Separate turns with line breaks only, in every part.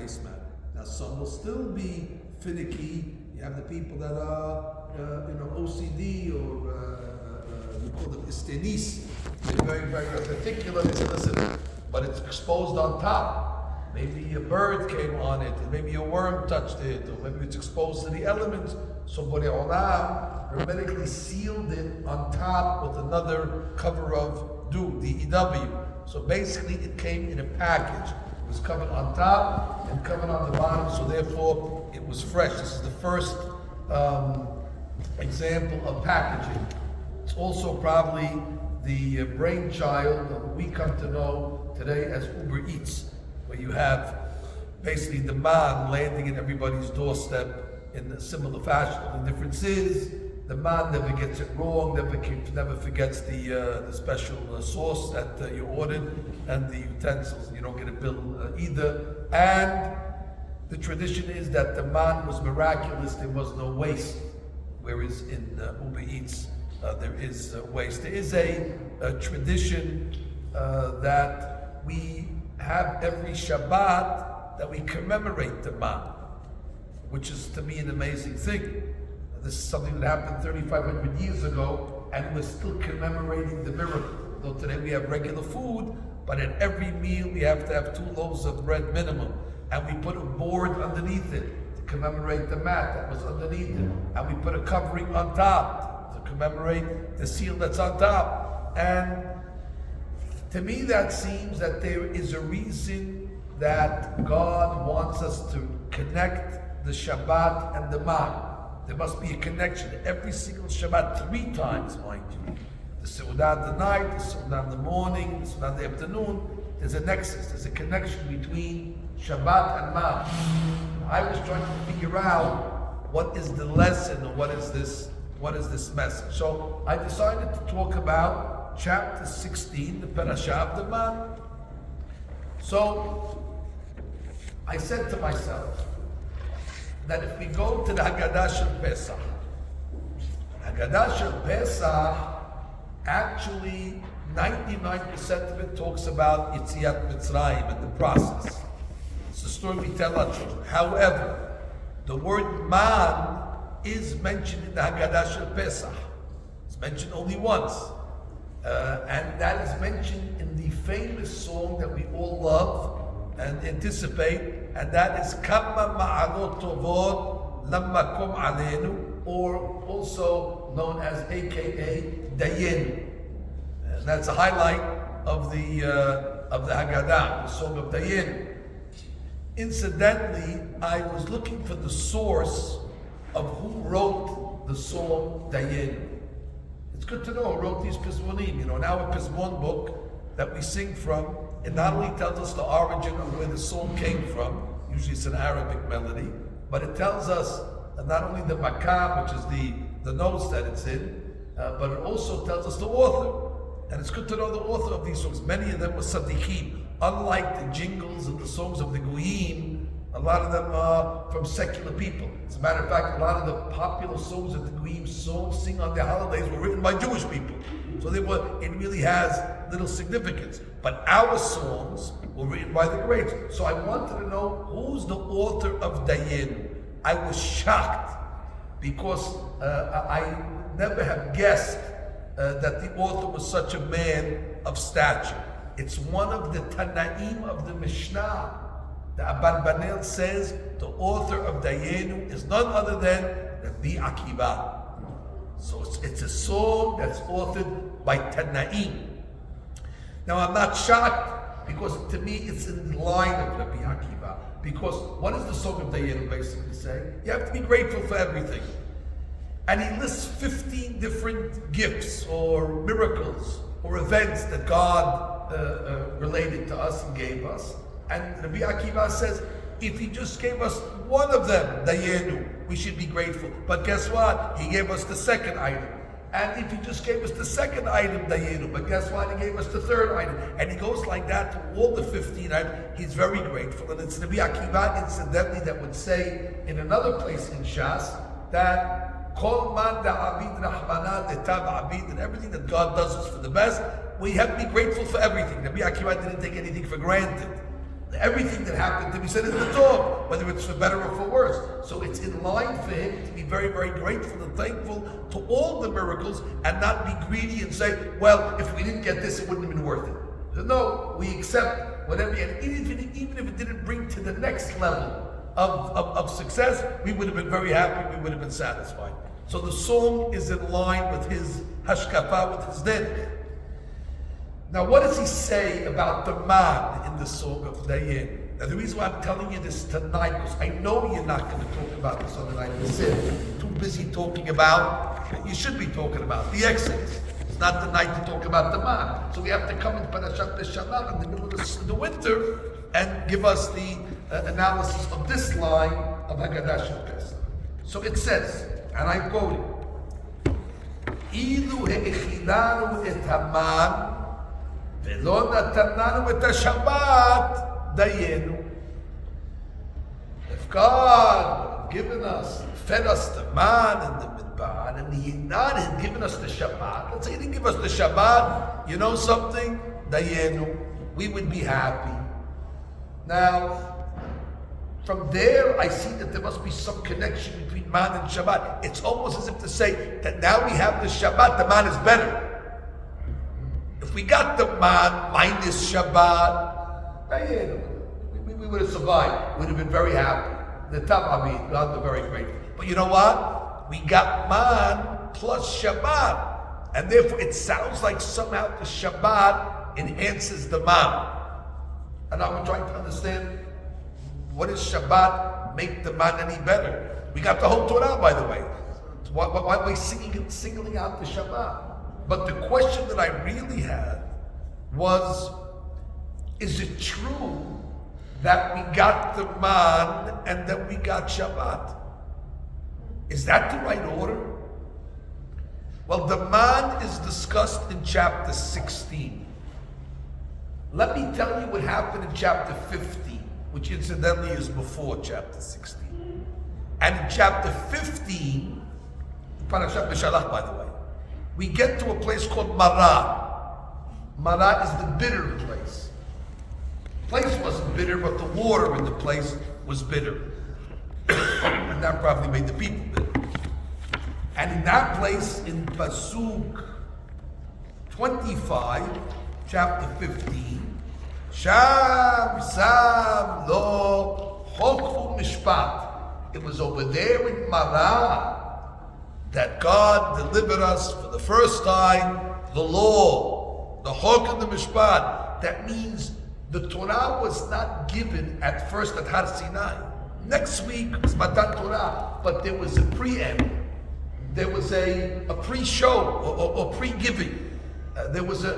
placemat. Now some will still be finicky. You have the people that are OCD or you call them istenis. They're very, very particular. They say, listen, but it's exposed on top. Maybe a bird came on it, and maybe a worm touched it, or maybe it's exposed to the elements. So Borei Olam hermetically sealed it on top with another cover of dew, DEW. So basically it came in a package. It was covered on top and covered on the bottom, so therefore it was fresh. This is the first example of packaging. It's also probably the brainchild of what we come to know today as Uber Eats, where you have basically the man landing at everybody's doorstep in a similar fashion. The difference is the man never gets it wrong, never forgets the special sauce that you ordered and the utensils. You don't get a bill either. And the tradition is that the man was miraculous, there was no waste. Whereas in Uber Eats, there is waste. There is a tradition that we have every Shabbat that we commemorate the man, which is to me an amazing thing. This is something that happened 3,500 years ago, and we're still commemorating the miracle. Though today we have regular food, but at every meal we have to have 2 loaves of bread minimum, and we put a board underneath it to commemorate the mat that was underneath it, and we put a covering on top to commemorate the seal that's on top. And to me that seems that there is a reason that God wants us to connect the Shabbat and the man. There must be a connection every single Shabbat 3 times, mind you. The Seudah at the night, the Seudah in the morning, the Seudah in the afternoon. There's a nexus, there's a connection between Shabbat and man. I was trying to figure out what is the lesson or what is this message. So I decided to talk about chapter 16, the Parashah of the man. So I said to myself that if we go to the Haggadah Shel Pesach, Haggadah Shel Pesach, actually 99% of it talks about Yetziat Mitzrayim and the process. It's the story we tell our children. However, the word man is mentioned in the Haggadah Shel Pesach. It's mentioned only once. And that is mentioned in the famous song that we all love and anticipate, and that is Kama Ma'anot Tovot Lamma Kom Aleinu, or also known as AKA Dayen. And that's a highlight of the Haggadah, the song of Dayen. Incidentally, I was looking for the source of who wrote the song Dayen. It's good to know who wrote these Pizmonim. In our Pizmon book that we sing from, it not only tells us the origin of where the song came from, usually it's an Arabic melody, but it tells us not only the makam, which is the notes that it's in, but it also tells us the author. And it's good to know the author of these songs. Many of them were Sadiqim. Unlike the jingles and the songs of the Goyim, a lot of them are from secular people. As a matter of fact, a lot of the popular songs that the Goyim sing on their holidays were written by Jewish people. So it really has little significance. But our songs were written by the greats. So I wanted to know who's the author of Dayen. I was shocked because I never have guessed that the author was such a man of stature. It's one of the Tanaim of the Mishnah. The Abarbanel says the author of Dayenu is none other than Rabbi Akiva. So it's a song that's authored by Tanaim. Now I'm not shocked because to me it's in the line of Rabbi Akiva. Because what does the song of Dayenu basically say? You have to be grateful for everything. And he lists 15 different gifts or miracles or events that God related to us and gave us. And Rabbi Akiva says, if he just gave us one of them, Dayenu, we should be grateful. But guess what? He gave us the second item. And if he just gave us the second item, Dayenu, but guess what? He gave us the third item. And he goes like that to all the 15 items. He's very grateful. And it's Rabbi Akiva, incidentally, that would say in another place in Shas that Kol man da'abid rahmana detav abid, and everything that God does is for the best. We have to be grateful for everything. Rabbi Akiva didn't take anything for granted. Everything that happened to me said in the Torah, whether it's for better or for worse. So it's in line for him to be very, very grateful and thankful to all the miracles and not be greedy and say, well, if we didn't get this, it wouldn't have been worth it. So no, we accept whatever, and even if it didn't bring to the next level of success, we would have been very happy, we would have been satisfied. So the song is in line with his hashkafa, with his derech. Now, what does he say about the man in the Song of Dayan? Now, the reason why I'm telling you this tonight, because I know you're not going to talk about this on the night of the sin. Too busy talking about what you should be talking about, the Exodus. It's not the night to talk about the man. So we have to come in Parashat Hamaan in the middle of the winter and give us the analysis of this line of Haggadah Shel Pesach. So it says, and I quote it, Ilu he'echilanu et Hamaan ולא נתננו את השבת דיינו. If God had given us, fed us the man and the midbar, and he had given us the Shabbat, let's say he didn't give us the Shabbat, you know something? Dayenu, we would be happy. Now, from there, I see that there must be some connection between man and Shabbat. It's almost as if to say that now we have the Shabbat, the man is better. If we got the man minus Shabbat, we would have survived. We would have been very happy. The Tab'amid, God, we're very grateful. But you know what? We got man plus Shabbat. And therefore it sounds like somehow the Shabbat enhances the man. And I'm trying to understand, what does Shabbat make the man any better? We got the whole Torah, by the way. Why are we singling out the Shabbat? But the question that I really had was, is it true that we got the man and that we got Shabbat? Is that the right order? Well, the man is discussed in chapter 16. Let me tell you what happened in chapter 15, which incidentally is before chapter 16. And in chapter 15, Parashat Beshalach, by the way, we get to a place called Marah. Marah is the bitter place. The place wasn't bitter, but the water in the place was bitter. And that probably made the people bitter. And in that place, in Pasuk 25, chapter 15, Sham Sam Lo Chok Mishpat. It was over there in Marah that God delivered us for the first time the law, the Chok and the Mishpat. That means the Torah was not given at first at Har Sinai. Next week was Matan Torah, but there was a preamble. There was a pre-show or pre-giving. There was a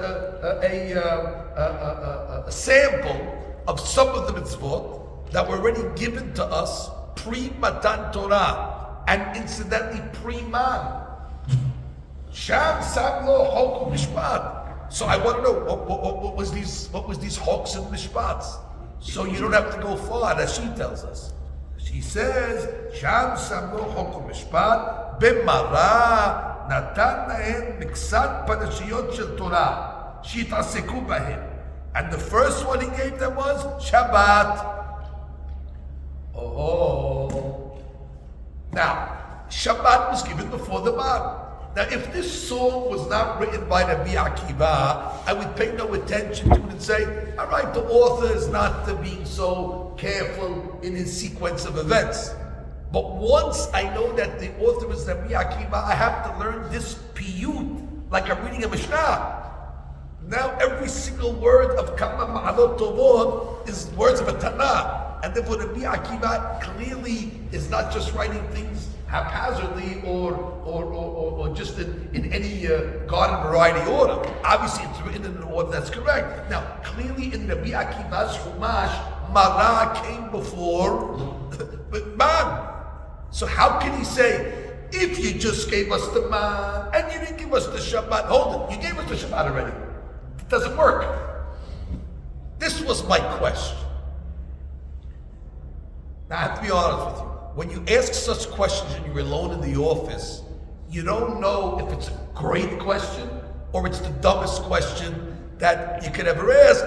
sample of some of the mitzvot that were already given to us pre-Matan Torah. And incidentally, pre-man. Sham Samlo Chok Mishpat. So I want to know what was these Choks and Mishpats. So you don't have to go far, as she tells us. She says, Sham Samlo Chok Mishpat B'Mara Natan Lahem Miksat Parashiyot Shel Torah Shit'aseku Bahem. And the first one he gave them was Shabbat. Oh. Now, Shabbat was given before the man. Now, if this song was not written by Rabbi Akiva, I would pay no attention to it and say, all right, the author is not being so careful in his sequence of events. But once I know that the author is Rabbi Akiva, I have to learn this piyut, like I'm reading a Mishnah. Now, every single word of Kama Ma'alot Tovot is words of a Tanakh. And therefore, Rabbi Akiva clearly is not just writing things haphazardly or just in any garden variety order. Obviously, it's written in an order that's correct. Now, clearly in Rabbi Akiva's Chumash, Marah came before Man. So how can he say, if you just gave us the Man and you didn't give us the Shabbat, hold it, you gave us the Shabbat already. It doesn't work. This was my question. Now, I have to be honest with you. When you ask such questions and you're alone in the office, you don't know if it's a great question or it's the dumbest question that you could ever ask.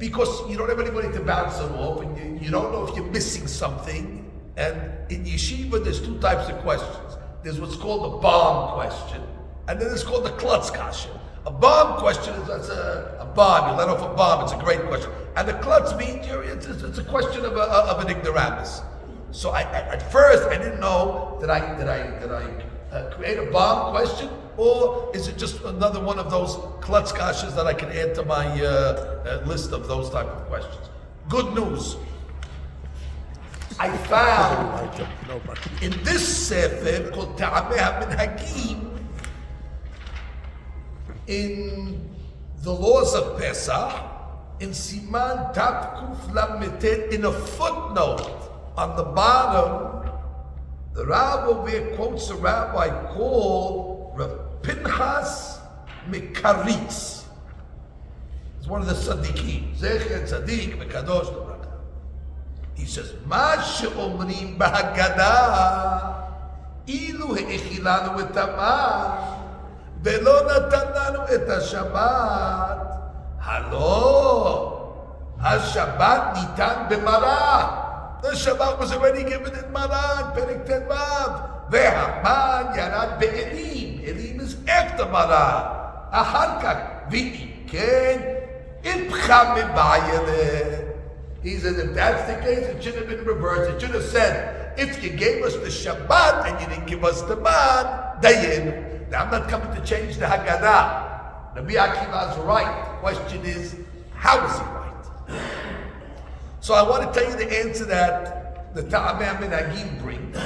because you don't have anybody to bounce it off, and you don't know if you're missing something. And in yeshiva, there's two types of questions. There's what's called a bomb question, and then it's called the klutz kasha. A bomb question is that's a bomb. You let off a bomb. It's a great question. And the klutz means it's a question of an ignoramus. So at first I didn't know that I create a bomb question, or is it just another one of those klutz kashas that I can add to my list of those type of questions? Good news. I found in this sefer called Ta'ameh HaMinhagim, in the laws of Pesach, in Siman Tav Kuf Lamed, in a footnote on the bottom, the Rav over here quotes a rabbi called Rav Pinchas Mekaritz. He's one of the tzaddikim. Zecher tzaddik v'kadosh l'bracha. He says, "Ma she'omrim b'Haggadah, ilu he'echilanu et haman, ve'lo natan lanu et haShabbat, halo haShabbat nitan b'mara." The Shabbat was already given in Maran, Perek Tedvav. Ve'haman yarad be'elim. Elim is after Maran. Achar kach v'im ken ipcha mebayele. He said, if that's the case, it should have been reversed. It should have said, if you gave us the Shabbat and you didn't give us the Man, dayin. Now I'm not coming to change the Haggadah. Rabbi Akiva is right. The question is, how is he right? So I want to tell you the answer that the Ta'ameh HaMinhagim brings,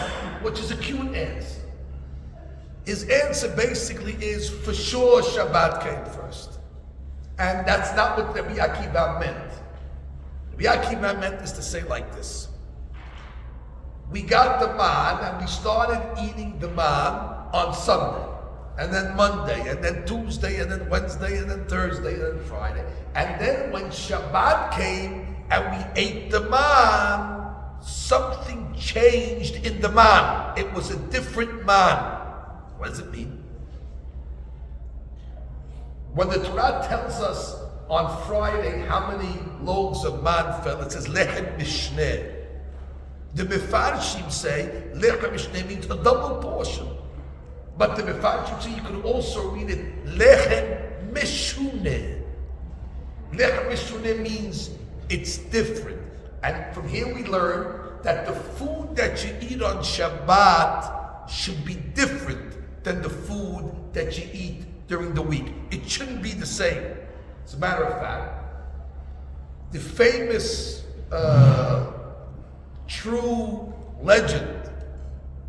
which is a cute answer. His answer basically is, for sure Shabbat came first. And that's not what Rabbi Akiva meant. Rabbi Akiva meant is to say like this. We got the man and we started eating the man on Sunday, and then Monday, and then Tuesday, and then Wednesday, and then Thursday, and then Friday. And then when Shabbat came, and we ate the man, something changed in the man. It was a different man. What does it mean? When the Torah tells us on Friday how many loaves of man fell, it says lechem mishneh. The Mefarshim say lechem mishneh means a double portion. But the Mefarshim say you could also read it lechem meshuneh. Lechem meshuneh means it's different. And from here we learn that the food that you eat on Shabbat should be different than the food that you eat during the week. It shouldn't be the same. As a matter of fact, the famous true legend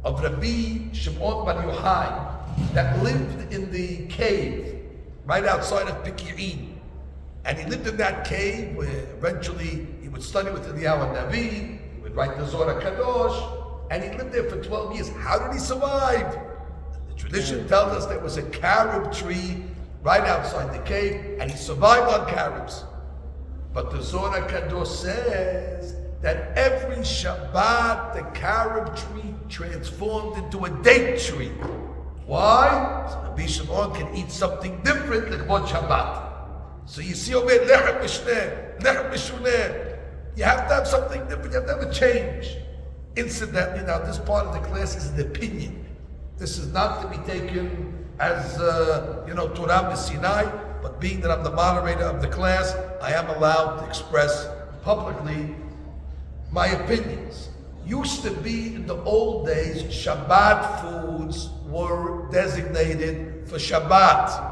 of Rabbi Shimon Bar Yochai that lived in the cave right outside of Peki'in. And he lived in that cave where eventually he would study with Eliyahu Navi, he would write the Zohar Kadosh, and he lived there for 12 years. How did he survive? The tradition tells us there was a carob tree right outside the cave, and he survived on carobs. But the Zohar Kadosh says that every Shabbat the carob tree transformed into a date tree. Why? So Rabbi Shimon can eat something different like one Shabbat. So you see over here, lechem mishneh, lechem mishuneh. You have to have something different. You have to have a change. Incidentally, now this part of the class is an opinion. This is not to be taken as Torah B'Sinai, but being that I'm the moderator of the class, I am allowed to express publicly my opinions. Used to be in the old days, Shabbat foods were designated for Shabbat.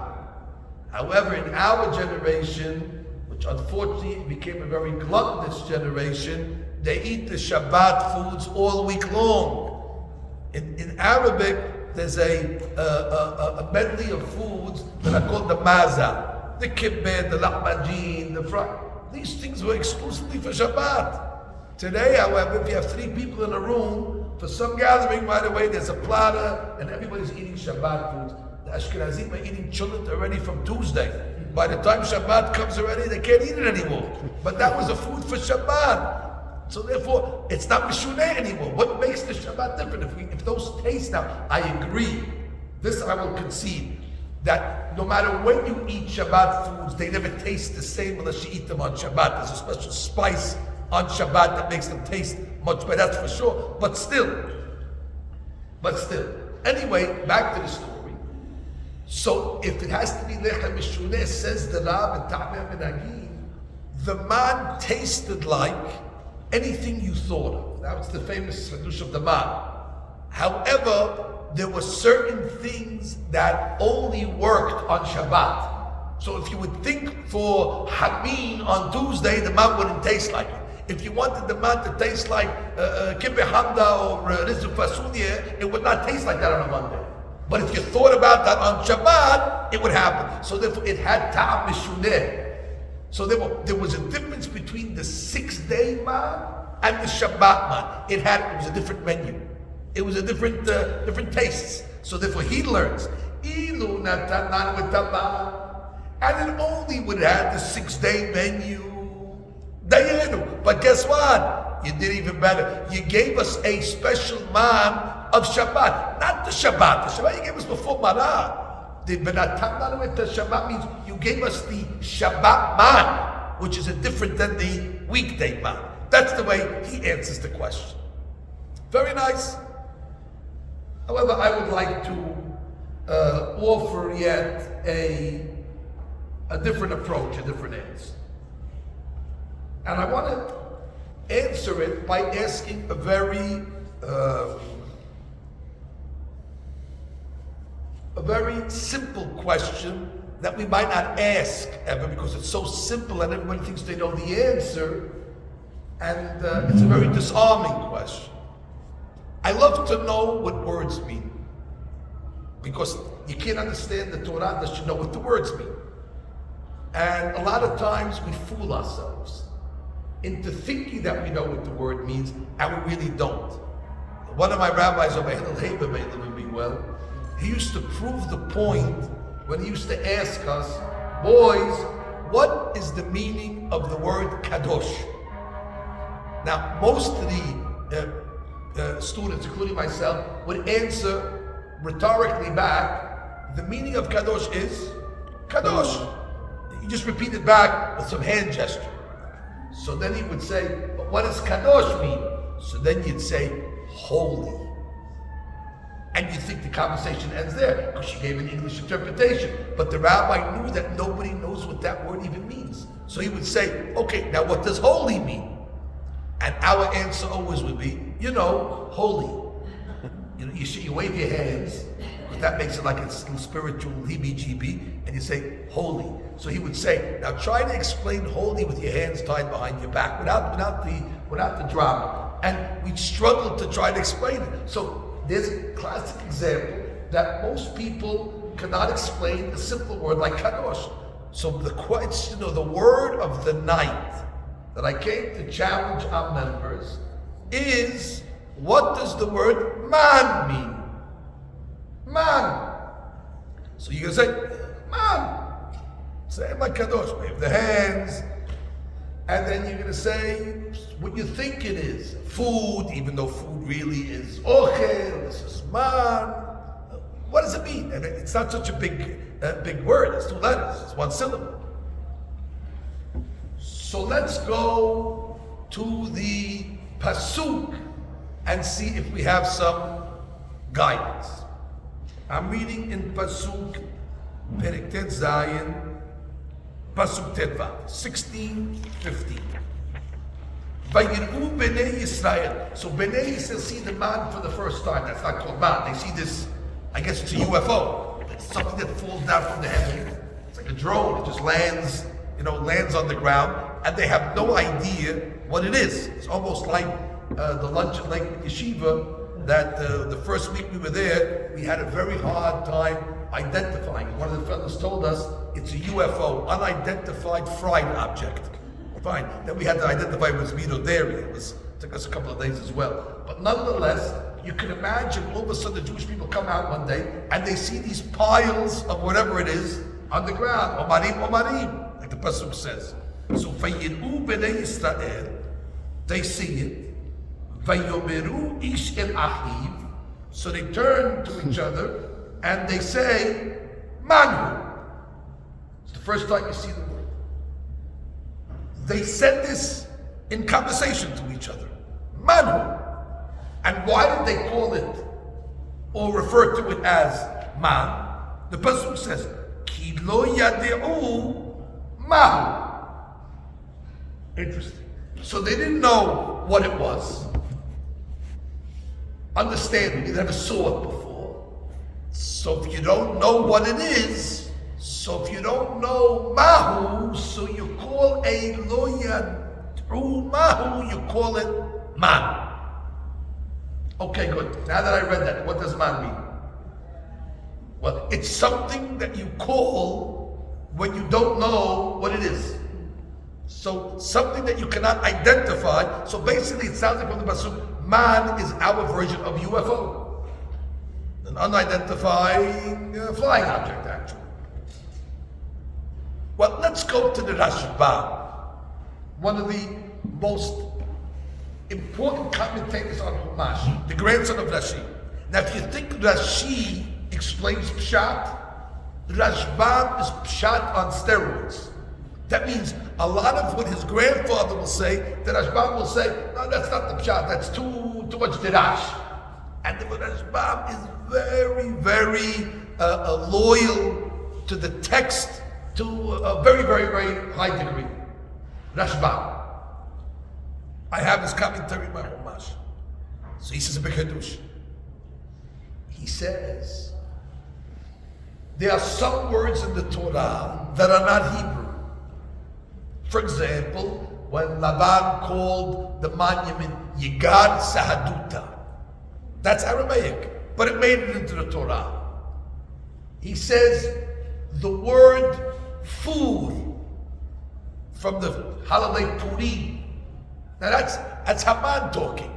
However, in our generation, which unfortunately became a very gluttonous generation, they eat the Shabbat foods all week long. In Arabic, there's a medley of foods that are called the maza, the kibbeh, the lahmajin, the fry. These things were exclusively for Shabbat. Today, however, if you have 3 people in a room, for some gathering, right away, there's a platter and everybody's eating Shabbat foods. The Ashkenazim are eating chulent already from Tuesday. By the time Shabbat comes already, they can't eat it anymore. But that was a food for Shabbat. So therefore, it's not Mishuneh anymore. What makes the Shabbat different? If those taste now, I agree. This I will concede. that no matter when you eat Shabbat foods, they never taste the same unless you eat them on Shabbat. There's a special spice on Shabbat that makes them taste much better, that's for sure. But still. Anyway, back to the story. So if it has to be lechem mishuneh, says the Rab and Ta'meh Menagim, the man tasted like anything you thought of. That was the famous Hadush of the man. However, there were certain things that only worked on Shabbat. So if you would think for Hamaan on Tuesday, the man wouldn't taste like it. If you wanted the man to taste like kibbeh hamda or rizu fasulye, it would not taste like that on a Monday. But if you thought about that on Shabbat, it would happen. So therefore, it had ta'am mishuneh. So there was a difference between the 6-day man and the Shabbat man. It was a different menu. It was a different tastes. So therefore, he learns. Ilu natanan v'taman. And it only would have the 6-day menu. Dayenu. But guess what? You did even better. You gave us a special man of Shabbat, not the Shabbat. The Shabbat you gave us before Marah. The Shabbat means you gave us the Shabbat man, which is different than the weekday man. That's the way he answers the question. Very nice. However, I would like to offer yet a different approach, a different answer. And I want to answer it by asking a very simple question that we might not ask ever because it's so simple and everybody thinks they know the answer, and it's a very disarming question. I love to know what words mean because you can't understand the Torah unless you know what the words mean. And a lot of times we fool ourselves into thinking that we know what the word means, and we really don't. One of my rabbis, Rabbi may live and be well, he used to prove the point when he used to ask us, boys, what is the meaning of the word kadosh? Now, most of the students, including myself, would answer rhetorically back, the meaning of kadosh is kadosh. You just repeat it back with some hand gesture. So then he would say, but what does kadosh mean? So then you'd say, holy. And you'd think the conversation ends there because you gave an English interpretation. But the rabbi knew that nobody knows what that word even means. So he would say, okay, now what does holy mean? And our answer always would be, holy. You wave your hands, because that makes it like it's spiritual heebie-jeebie, and you say holy. So he would say, now try to explain holy with your hands tied behind your back, without the drama. And we'd struggle to try to explain it. So there's a classic example that most people cannot explain a simple word like kadosh. So the question, the word of the night that I came to challenge our members is, what does the word man mean? Man. So you're going to say, man. Say my kadosh, wave the hands. And then you're going to say what you think it is. Food, even though food really is ochel, this is man. What does it mean? And it's not such a big word. It's 2 letters. It's 1 syllable. So let's go to the pasuk and see if we have some guidance. I'm reading in pasuk Perek Tet Zayin, pasuk Tetvav, 16:15. Vayir'u b'nei Yisrael. So b'nei Yisrael see the man for the first time. That's not called man. They see this. I guess it's a UFO. It's something that falls down from the heaven. It's like a drone. It just lands on the ground, and they have no idea what it is. It's almost like the lunch at Lake Yeshiva, that the first week we were there, we had a very hard time identifying. One of the fellows told us it's a UFO, unidentified fried object. Fine. Then we had to identify it was meat or dairy. It took us a couple of days as well. But nonetheless, you can imagine all of a sudden the Jewish people come out one day and they see these piles of whatever it is on the ground. Omarim, omarim, like the pasuk says. So Vayir'u b'nei Yisrael, they see it. Vayomeru ish el achiv. So they turn to each other and they say, Manhu. It's the first time you see the word. They said this in conversation to each other. Manhu. And why did they call it or refer to it as man? The Pasuk says, Ki lo yade'u mahu. Interesting. So they didn't know what it was. Understanding, you never saw it before. So if you don't know what it is, so if you don't know mahu, so you call a lo yade'u mahu, you call it man. Okay, good. Now that I read that, what does man mean? Well, it's something that you call when you don't know what it is. So something that you cannot identify. So basically it sounds like from the Pasuk, man is our version of UFO. An unidentified flying object, actually. Well, let's go to the Rashba, one of the most important commentators on Chumash, the grandson of Rashi. Now, if you think Rashi explains Pshat, Rashbam is Pshat on steroids. That means a lot of what his grandfather will say, the Rashbam will say, no, that's not the Pshat, that's too much Dirash. And the Rashbam is very, very loyal to the text to a very, very, very high degree. Rashbam. I have his commentary in my Chumash. So he says a big hadush. He says, there are some words in the Torah that are not Hebrew. For example, when Laban called the monument Yigar Sahaduta, that's Aramaic, but it made it into the Torah. He says the word food from the holiday Purim. Now that's Haman talking.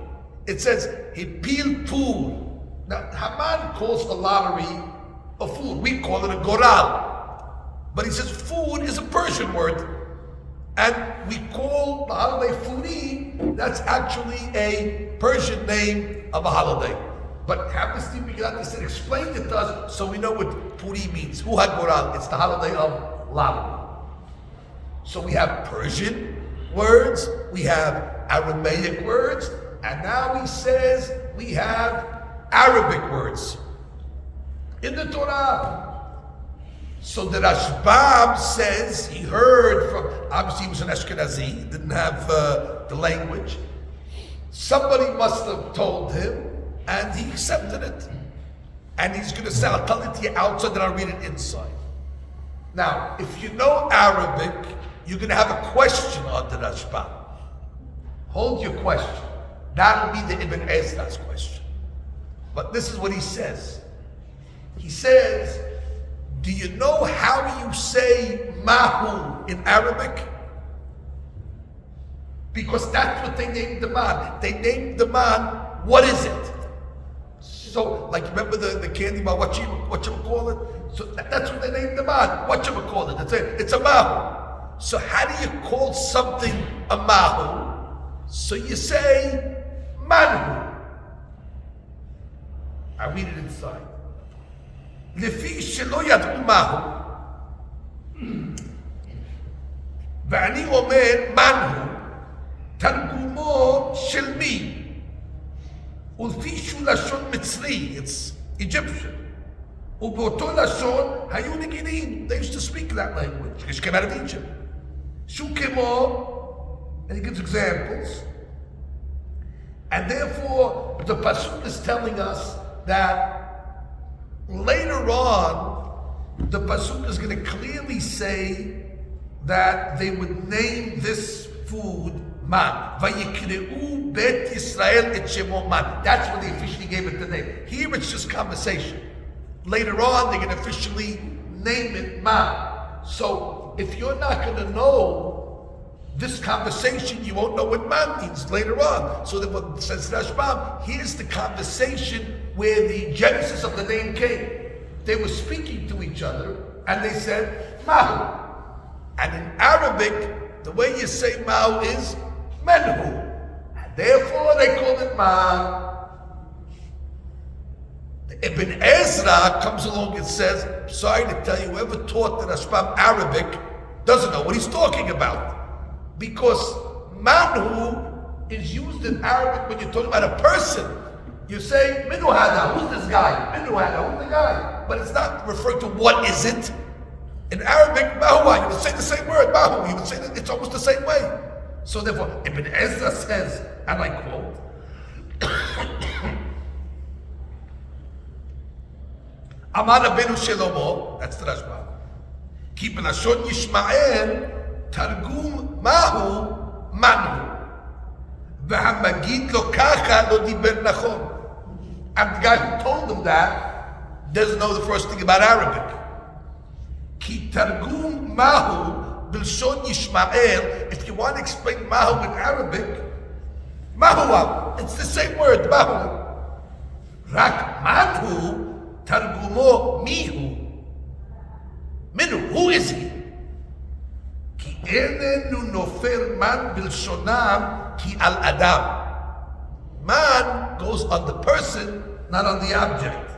It says Hipil food. Now Haman calls a lottery a food. We call it a goral. But he says food is a Persian word. And we call the holiday Furi, that's actually a Persian name of a holiday. But Hamnesty Megillat explained it to us so we know what Puri means. Hu HaGoral, it's the holiday of lottery. So we have Persian words, we have Aramaic words, and now he says we have Arabic words in the Torah. So the Rashbam says he heard from, obviously he was an Ashkenazi, didn't have the language. Somebody must have told him, and he accepted it. And he's going to say, I'll tell it to you outside, then I'll read it inside. Now, if you know Arabic, you're going to have a question on the Rashbam. Hold your question. That'll be the Ibn Ezra's question. But this is what he says. He says, do you know how you say mahu in Arabic? Because that's what they named the man. They named the man, what is it? So, like, remember the candy bar, what you call it? So that's what they named the man, what you call it? It's a mahu. So how do you call something a mahu? So you say manhu. I read it inside. לפי שלא ידעו מהו, ואני אומר מנו, תרגומו של מי, ולפי שהוא לשון מצרי, it's Egyptian, ובאותו לשון היו נגידים, they used to speak that language, which came out of Egypt. שהוא כמו, and he gives examples, and therefore the Pasuk is telling us that later on, the Pasuk is going to clearly say that they would name this food man. Vayikreu bet Yisrael et shemo man. That's when they officially gave it the name. Here it's just conversation. Later on, they're going to officially name it man. So if you're not going to know this conversation, you won't know what man means later on. So that what says Rashbam, here's the conversation where the genesis of the name came. They were speaking to each other and they said Mahu. And in Arabic, the way you say Mahu is Menhu. And therefore they called it Man. The Ibn Ezra comes along and says, sorry to tell you, whoever taught the Rashbam Arabic doesn't know what he's talking about. Because Manu is used in Arabic when you're talking about a person. You say, Minu hada, who's this guy? Minu hada, who's the guy? But it's not referring to what is it. In Arabic, Mahuwa, you would say the same word, Mahu. You would say that it's almost the same way. So therefore, Ibn Ezra says, and I quote, Amar Rabbeinu Shlomo, that's the Rashba, Ki b'lashon Yishmael, Targum Mahu, Manu. V'hamagid lo kacha lo diber nachon. And the guy who told him that doesn't know the first thing about Arabic. Ki targum mahu b'lshon Yishmael. If you want to explain mahu in Arabic, mahuwa, it's the same word, mahu. Rak manhu targumo mihu. Minu, who is he? Ki enenu nofer man b'lshonam ki al adam. Man goes on the person, not on the object.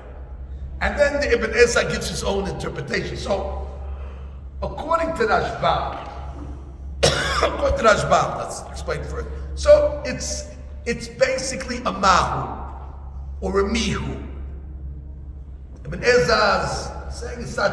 And then the Ibn Ezra gives his own interpretation. So, according to Rashbam, let's explain first. So it's basically a mahu or a mihu. Ibn Ezra's saying it's not